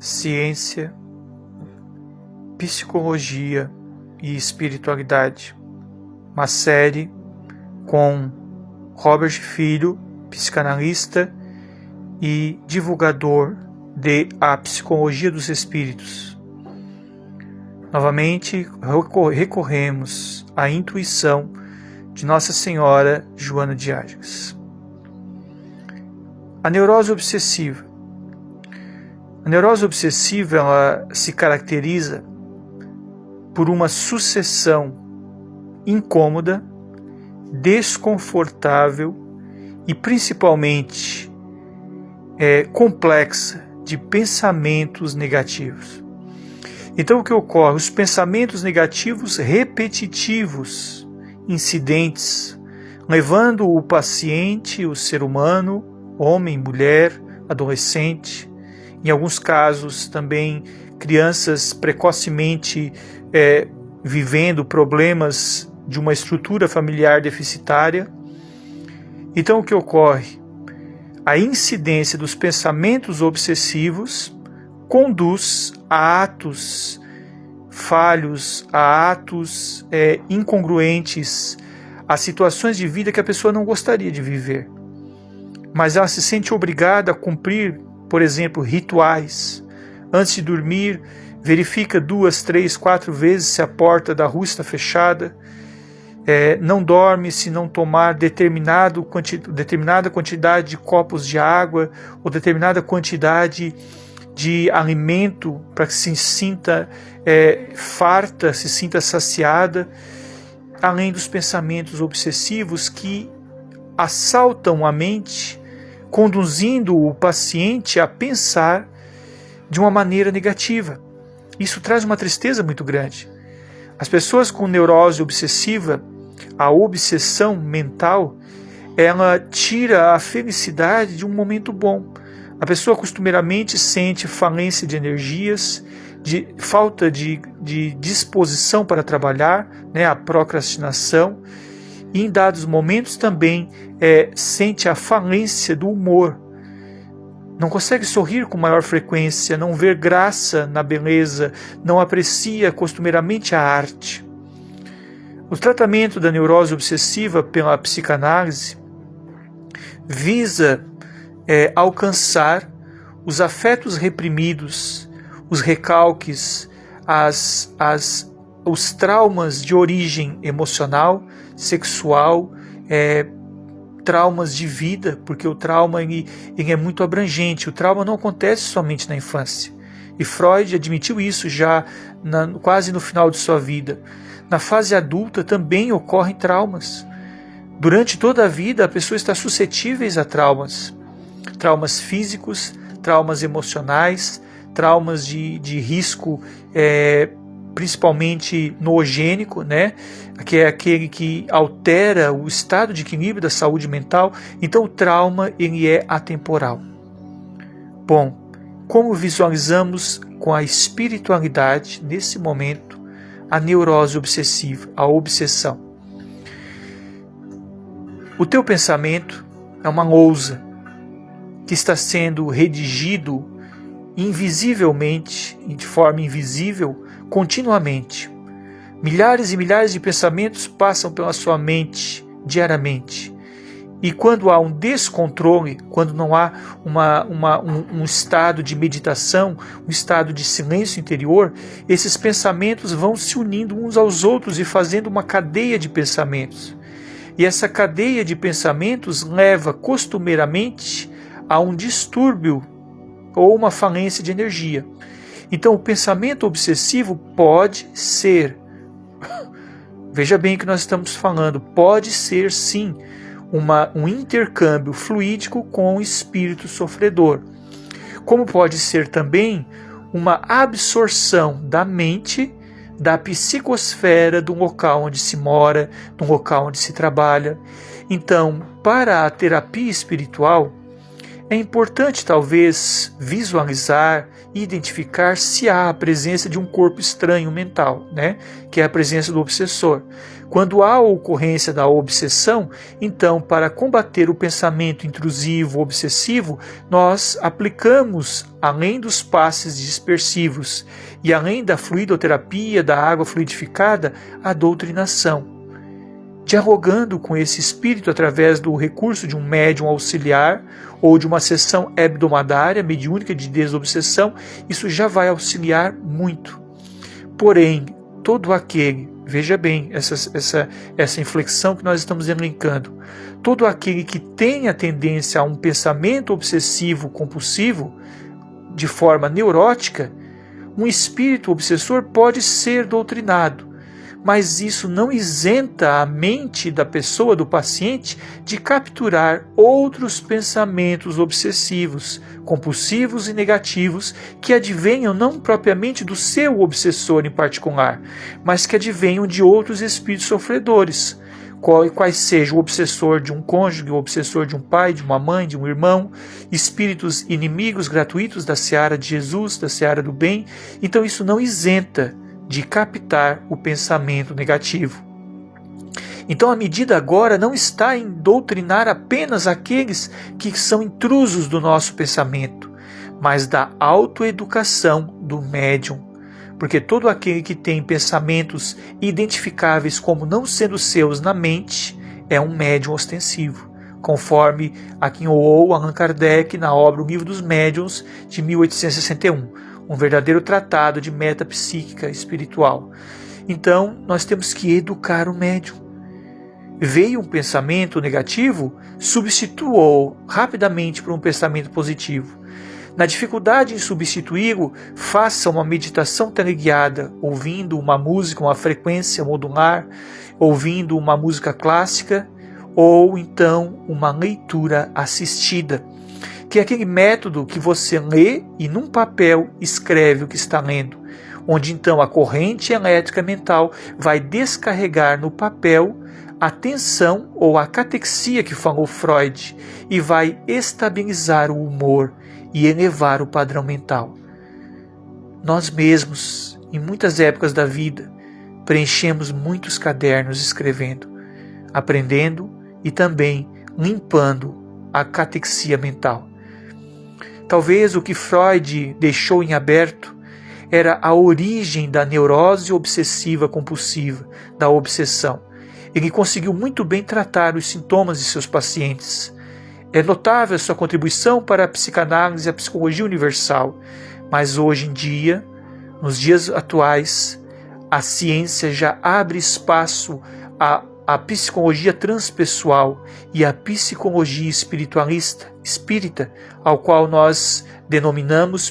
ciência, psicologia e espiritualidade. Uma série com Robert Filho, psicanalista e divulgador de A Psicologia dos Espíritos. Novamente, recorremos à intuição de Nossa Senhora Joana de Ângeles. A neurose obsessiva. A neurose obsessiva ela se caracteriza por uma sucessão incômoda, desconfortável e principalmente complexa de pensamentos negativos. Então o que ocorre? Os pensamentos negativos repetitivos, incidentes, levando o paciente, o ser humano, homem, mulher, adolescente, em alguns casos também crianças precocemente vivendo problemas de uma estrutura familiar deficitária. Então o que ocorre? A incidência dos pensamentos obsessivos conduz a atos falhos, a atos incongruentes, a situações de vida que a pessoa não gostaria de viver. Mas ela se sente obrigada a cumprir, por exemplo, rituais. Antes de dormir, verifica 2, 3, 4 vezes se a porta da rua está fechada. Não dorme se não tomar determinada quantidade de copos de água ou determinada quantidade de alimento para que se sinta farta, se sinta saciada, além dos pensamentos obsessivos que assaltam a mente, conduzindo o paciente a pensar de uma maneira negativa. Isso traz uma tristeza muito grande. As pessoas com neurose obsessiva, a obsessão mental, ela tira a felicidade de um momento bom. A pessoa costumeiramente sente falência de energias, de falta de disposição para trabalhar, a procrastinação, e em dados momentos também sente a falência do humor. Não consegue sorrir com maior frequência, não vê graça na beleza, não aprecia costumeiramente a arte. O tratamento da neurose obsessiva pela psicanálise visa alcançar os afetos reprimidos, os recalques, os traumas de origem emocional, sexual, traumas de vida, porque o trauma ele é muito abrangente. O trauma não acontece somente na infância. E Freud admitiu isso já quase no final de sua vida. Na fase adulta também ocorrem traumas. Durante toda a vida a pessoa está suscetível a traumas. Traumas físicos, traumas emocionais, traumas de risco principalmente noogênico, que é aquele que altera o estado de equilíbrio da saúde mental. Então o trauma ele é atemporal. Bom, como visualizamos com a espiritualidade nesse momento a neurose obsessiva, a obsessão? O teu pensamento é uma lousa que está sendo redigido invisivelmente, de forma invisível, continuamente. Milhares e milhares de pensamentos passam pela sua mente diariamente. E quando há um descontrole, quando não há um estado de meditação, um estado de silêncio interior, esses pensamentos vão se unindo uns aos outros e fazendo uma cadeia de pensamentos. E essa cadeia de pensamentos leva costumeiramente a um distúrbio ou uma falência de energia. Então o pensamento obsessivo pode ser, veja bem o que nós estamos falando, pode ser sim um intercâmbio fluídico com o espírito sofredor. Como pode ser também uma absorção da mente, da psicosfera do local onde se mora, do local onde se trabalha. Então, para a terapia espiritual, é importante talvez visualizar e identificar se há a presença de um corpo estranho mental, que é a presença do obsessor. Quando há a ocorrência da obsessão, então, para combater o pensamento intrusivo, obsessivo, nós aplicamos, além dos passes dispersivos e além da fluidoterapia, da água fluidificada, a doutrinação. Dialogando com esse espírito através do recurso de um médium auxiliar ou de uma sessão hebdomadária, mediúnica de desobsessão, isso já vai auxiliar muito. Porém, todo aquele, veja bem essa inflexão que nós estamos elencando, todo aquele que tem a tendência a um pensamento obsessivo compulsivo, de forma neurótica, um espírito obsessor pode ser doutrinado, mas isso não isenta a mente da pessoa, do paciente, de capturar outros pensamentos obsessivos, compulsivos e negativos que advenham não propriamente do seu obsessor em particular, mas que advenham de outros espíritos sofredores, quais seja o obsessor de um cônjuge, o obsessor de um pai, de uma mãe, de um irmão, espíritos inimigos gratuitos da seara de Jesus, da seara do bem. Então isso não isenta de captar o pensamento negativo. Então a medida agora não está em doutrinar apenas aqueles que são intrusos do nosso pensamento, mas da autoeducação do médium. Porque todo aquele que tem pensamentos identificáveis como não sendo seus na mente é um médium ostensivo, conforme a quem ouou Allan Kardec na obra O Livro dos Médiuns, de 1861. Um verdadeiro tratado de metapsíquica espiritual. Então, nós temos que educar o médium. Veio um pensamento negativo, substitua-o rapidamente por um pensamento positivo. Na dificuldade em substituí-lo, faça uma meditação teleguiada, ouvindo uma música, uma frequência modular, ouvindo uma música clássica, ou então uma leitura assistida, que é aquele método que você lê e num papel escreve o que está lendo, onde então a corrente elétrica mental vai descarregar no papel a tensão ou a catexia que falou Freud e vai estabilizar o humor e elevar o padrão mental. Nós mesmos, em muitas épocas da vida, preenchemos muitos cadernos escrevendo, aprendendo e também limpando a catexia mental. Talvez o que Freud deixou em aberto era a origem da neurose obsessiva compulsiva, da obsessão. Ele conseguiu muito bem tratar os sintomas de seus pacientes. É notável a sua contribuição para a psicanálise e a psicologia universal, mas hoje em dia, nos dias atuais, a ciência já abre espaço à psicologia transpessoal e à psicologia espiritualista, espírita, ao qual nós denominamos